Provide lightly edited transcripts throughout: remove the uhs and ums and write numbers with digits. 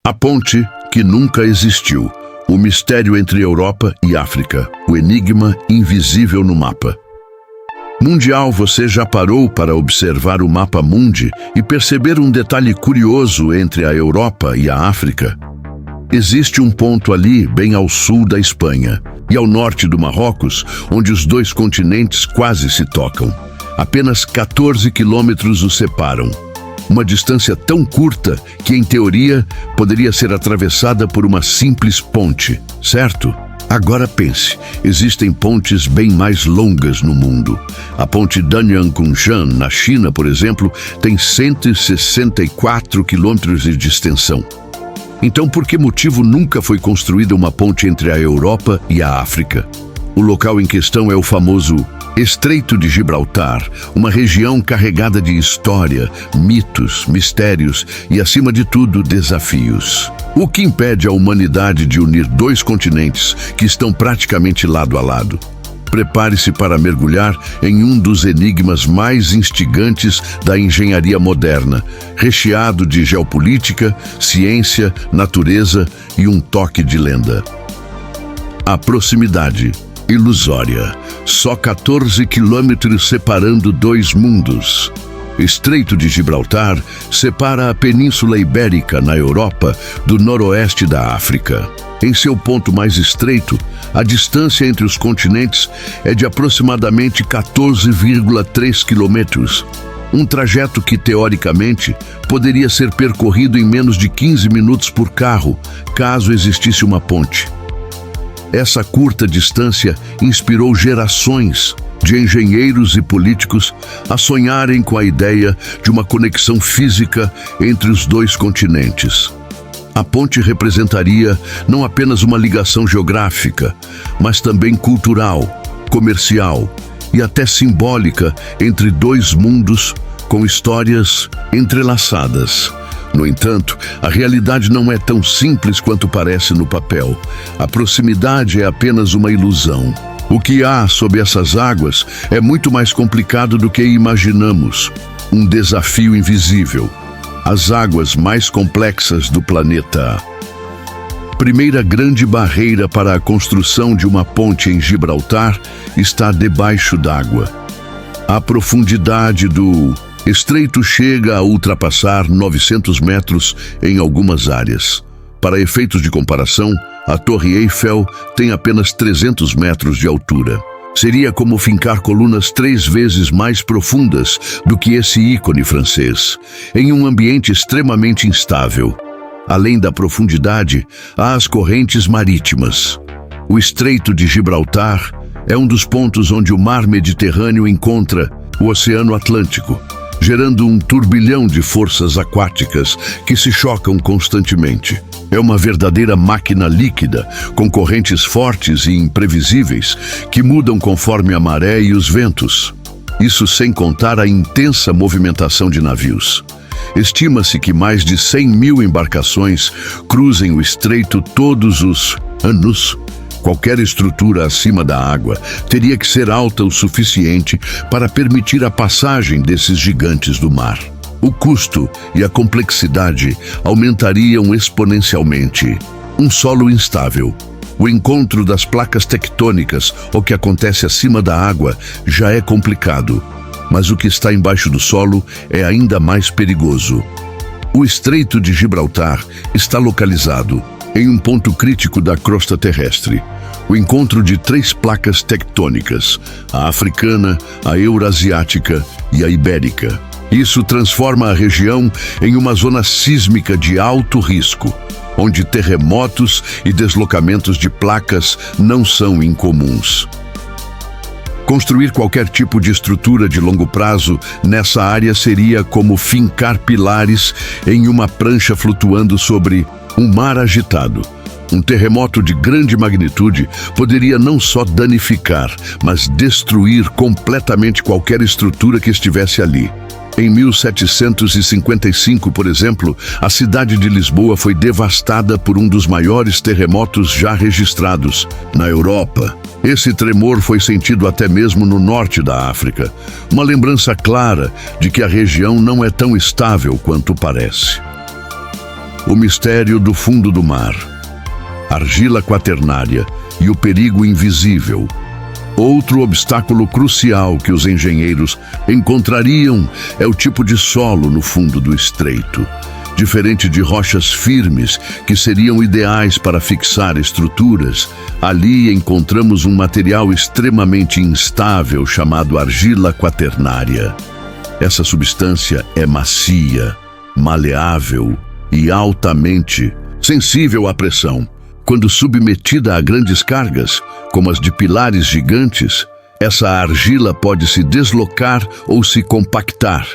A ponte que nunca existiu. O mistério entre Europa e África. O enigma invisível no mapa. Mundial, você já parou para observar o mapa mundi e perceber um detalhe curioso entre a Europa e a África? Existe um ponto ali, bem ao sul da Espanha e ao norte do Marrocos, onde os dois continentes quase se tocam. Apenas 14 quilômetros os separam. Uma distância tão curta que, em teoria, poderia ser atravessada por uma simples ponte, certo? Agora pense, existem pontes bem mais longas no mundo. A ponte Danyang-Kunshan, na China, por exemplo, tem 164 quilômetros de extensão. Então, por que motivo nunca foi construída uma ponte entre a Europa e a África? O local em questão é o famoso Estreito de Gibraltar, uma região carregada de história, mitos, mistérios e, acima de tudo, desafios. O que impede a humanidade de unir dois continentes que estão praticamente lado a lado? Prepare-se para mergulhar em um dos enigmas mais instigantes da engenharia moderna, recheado de geopolítica, ciência, natureza e um toque de lenda. A proximidade ilusória. Só 14 quilômetros separando dois mundos. Estreito de Gibraltar separa a Península Ibérica, na Europa, do noroeste da África. Em seu ponto mais estreito, a distância entre os continentes é de aproximadamente 14,3 quilômetros. Um trajeto que, teoricamente, poderia ser percorrido em menos de 15 minutos por carro, caso existisse uma ponte. Essa curta distância inspirou gerações de engenheiros e políticos a sonharem com a ideia de uma conexão física entre os dois continentes. A ponte representaria não apenas uma ligação geográfica, mas também cultural, comercial e até simbólica entre dois mundos com histórias entrelaçadas. No entanto, a realidade não é tão simples quanto parece no papel. A proximidade é apenas uma ilusão. O que há sob essas águas é muito mais complicado do que imaginamos. Um desafio invisível. As águas mais complexas do planeta. Primeira grande barreira para a construção de uma ponte em Gibraltar está debaixo d'água. A profundidade do estreito chega a ultrapassar 900 metros em algumas áreas. Para efeitos de comparação, a Torre Eiffel tem apenas 300 metros de altura. Seria como fincar colunas 3 vezes mais profundas do que esse ícone francês, em um ambiente extremamente instável. Além da profundidade, há as correntes marítimas. O Estreito de Gibraltar é um dos pontos onde o mar Mediterrâneo encontra o Oceano Atlântico, gerando um turbilhão de forças aquáticas que se chocam constantemente. É uma verdadeira máquina líquida, com correntes fortes e imprevisíveis que mudam conforme a maré e os ventos. Isso sem contar a intensa movimentação de navios. Estima-se que mais de 100 mil embarcações cruzem o estreito todos os anos. Qualquer estrutura acima da água teria que ser alta o suficiente para permitir a passagem desses gigantes do mar. O custo e a complexidade aumentariam exponencialmente. Um solo instável. O encontro das placas tectônicas, o que acontece acima da água, já é complicado. Mas o que está embaixo do solo é ainda mais perigoso. O Estreito de Gibraltar está localizado em um ponto crítico da crosta terrestre. O encontro de 3 placas tectônicas, a africana, a eurasiática e a ibérica. Isso transforma a região em uma zona sísmica de alto risco, onde terremotos e deslocamentos de placas não são incomuns. Construir qualquer tipo de estrutura de longo prazo nessa área seria como fincar pilares em uma prancha flutuando sobre um mar agitado. Um terremoto de grande magnitude poderia não só danificar, mas destruir completamente qualquer estrutura que estivesse ali. Em 1755, por exemplo, a cidade de Lisboa foi devastada por um dos maiores terremotos já registrados na Europa. Esse tremor foi sentido até mesmo no norte da África, uma lembrança clara de que a região não é tão estável quanto parece. o mistério do fundo do mar, argila quaternária e o perigo invisível. Outro obstáculo crucial que os engenheiros encontrariam é o tipo de solo no fundo do estreito. Diferente de rochas firmes, que seriam ideais para fixar estruturas, ali encontramos um material extremamente instável chamado argila quaternária. Essa substância é macia, maleável e altamente sensível à pressão. Quando submetida a grandes cargas, como as de pilares gigantes, essa argila pode se deslocar ou se compactar,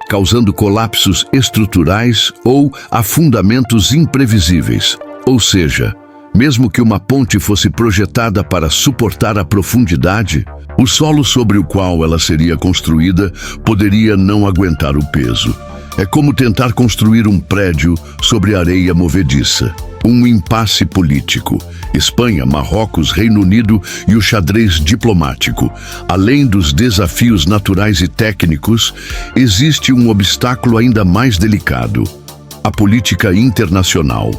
causando colapsos estruturais ou afundamentos imprevisíveis. Ou seja, mesmo que uma ponte fosse projetada para suportar a profundidade, o solo sobre o qual ela seria construída poderia não aguentar o peso. É como tentar construir um prédio sobre areia movediça. Um impasse político. Espanha, Marrocos, Reino Unido e o xadrez diplomático. Além dos desafios naturais e técnicos, existe um obstáculo ainda mais delicado: a política internacional.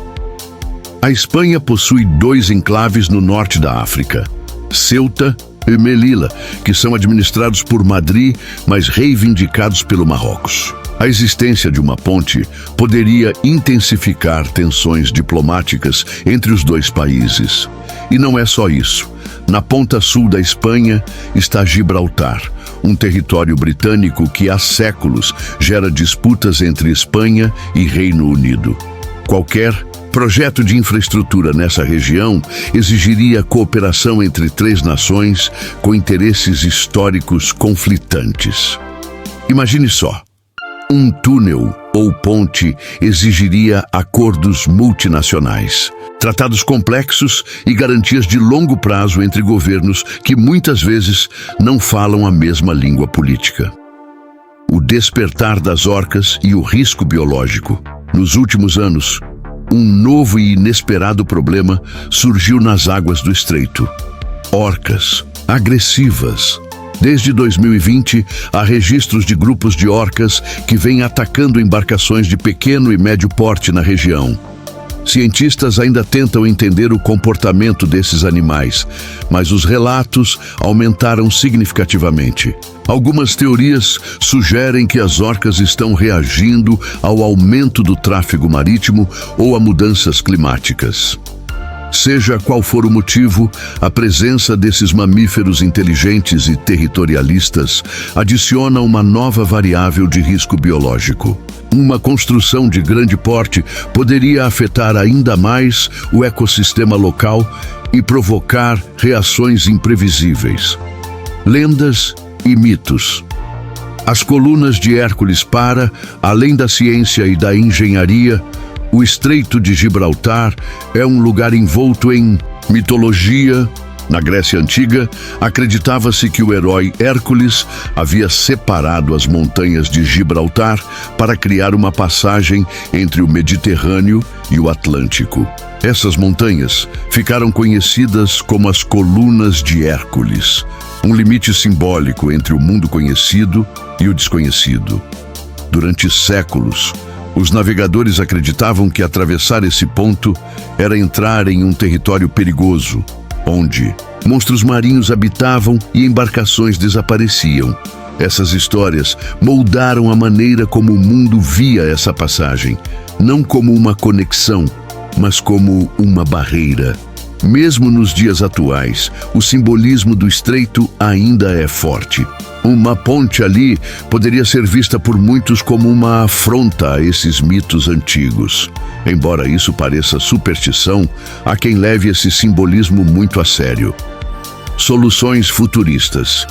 A Espanha possui 2 enclaves no norte da África, Ceuta e Melilla, que são administrados por Madrid, mas reivindicados pelo Marrocos. A existência de uma ponte poderia intensificar tensões diplomáticas entre os 2 países. E não é só isso. Na ponta sul da Espanha está Gibraltar, um território britânico que há séculos gera disputas entre Espanha e Reino Unido. Qualquer projeto de infraestrutura nessa região exigiria cooperação entre 3 nações com interesses históricos conflitantes. Imagine só. Um túnel ou ponte exigiria acordos multinacionais, tratados complexos e garantias de longo prazo entre governos que muitas vezes não falam a mesma língua política. O despertar das orcas e o risco biológico. Nos últimos anos, um novo e inesperado problema surgiu nas águas do estreito. Orcas agressivas. Desde 2020, há registros de grupos de orcas que vêm atacando embarcações de pequeno e médio porte na região. Cientistas ainda tentam entender o comportamento desses animais, mas os relatos aumentaram significativamente. Algumas teorias sugerem que as orcas estão reagindo ao aumento do tráfego marítimo ou a mudanças climáticas. Seja qual for o motivo, a presença desses mamíferos inteligentes e territorialistas adiciona uma nova variável de risco biológico. Uma construção de grande porte poderia afetar ainda mais o ecossistema local e provocar reações imprevisíveis. Lendas e mitos. As colunas de Hércules para, além da ciência e da engenharia, o Estreito de Gibraltar é um lugar envolto em mitologia. Na Grécia Antiga, acreditava-se que o herói Hércules havia separado as montanhas de Gibraltar para criar uma passagem entre o Mediterrâneo e o Atlântico. Essas montanhas ficaram conhecidas como as Colunas de Hércules, um limite simbólico entre o mundo conhecido e o desconhecido. Durante séculos, os navegadores acreditavam que atravessar esse ponto era entrar em um território perigoso, onde monstros marinhos habitavam e embarcações desapareciam. Essas histórias moldaram a maneira como o mundo via essa passagem, não como uma conexão, mas como uma barreira. Mesmo nos dias atuais, o simbolismo do estreito ainda é forte. Uma ponte ali poderia ser vista por muitos como uma afronta a esses mitos antigos. Embora isso pareça superstição, há quem leve esse simbolismo muito a sério. Soluções futuristas.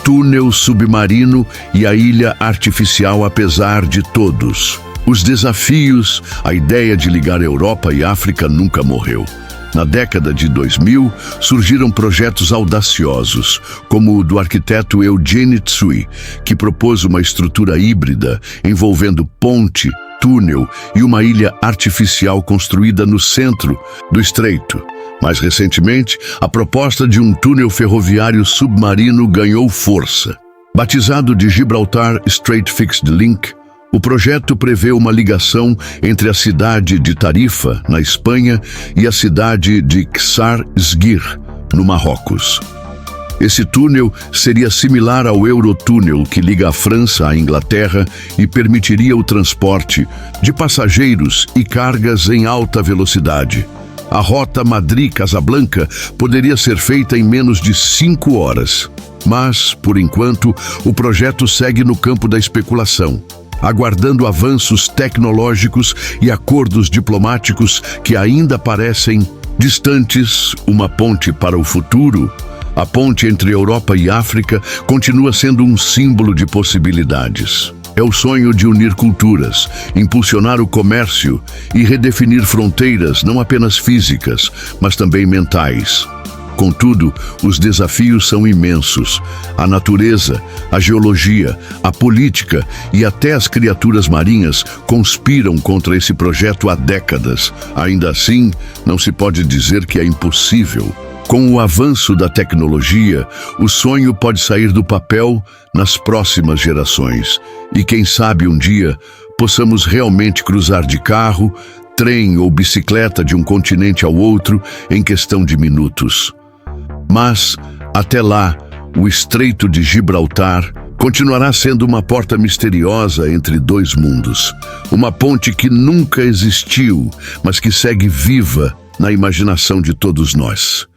Túnel submarino e a ilha artificial apesar de todos. Os desafios, a ideia de ligar Europa e África nunca morreu. Na década de 2000, surgiram projetos audaciosos, como o do arquiteto Eugene Tsui, que propôs uma estrutura híbrida envolvendo ponte, túnel e uma ilha artificial construída no centro do estreito. Mais recentemente, a proposta de um túnel ferroviário submarino ganhou força. Batizado de Gibraltar Strait Fixed Link, O projeto prevê uma ligação entre a cidade de Tarifa, na Espanha, e a cidade de Ksar Sgir, no Marrocos. Esse túnel seria similar ao Eurotúnel que liga a França à Inglaterra e permitiria o transporte de passageiros e cargas em alta velocidade. A rota Madrid-Casablanca poderia ser feita em menos de 5 horas. Mas, por enquanto, o projeto segue no campo da especulação, aguardando avanços tecnológicos e acordos diplomáticos que ainda parecem distantes. Uma ponte para o futuro. A ponte entre Europa e África continua sendo um símbolo de possibilidades. É o sonho de unir culturas, impulsionar o comércio e redefinir fronteiras não apenas físicas, mas também mentais. Contudo, os desafios são imensos. A natureza, a geologia, a política e até as criaturas marinhas conspiram contra esse projeto há décadas. Ainda assim, não se pode dizer que é impossível. Com o avanço da tecnologia, o sonho pode sair do papel nas próximas gerações. E quem sabe um dia possamos realmente cruzar de carro, trem ou bicicleta de um continente ao outro em questão de minutos. Mas, até lá, o Estreito de Gibraltar continuará sendo uma porta misteriosa entre dois mundos. Uma ponte que nunca existiu, mas que segue viva na imaginação de todos nós.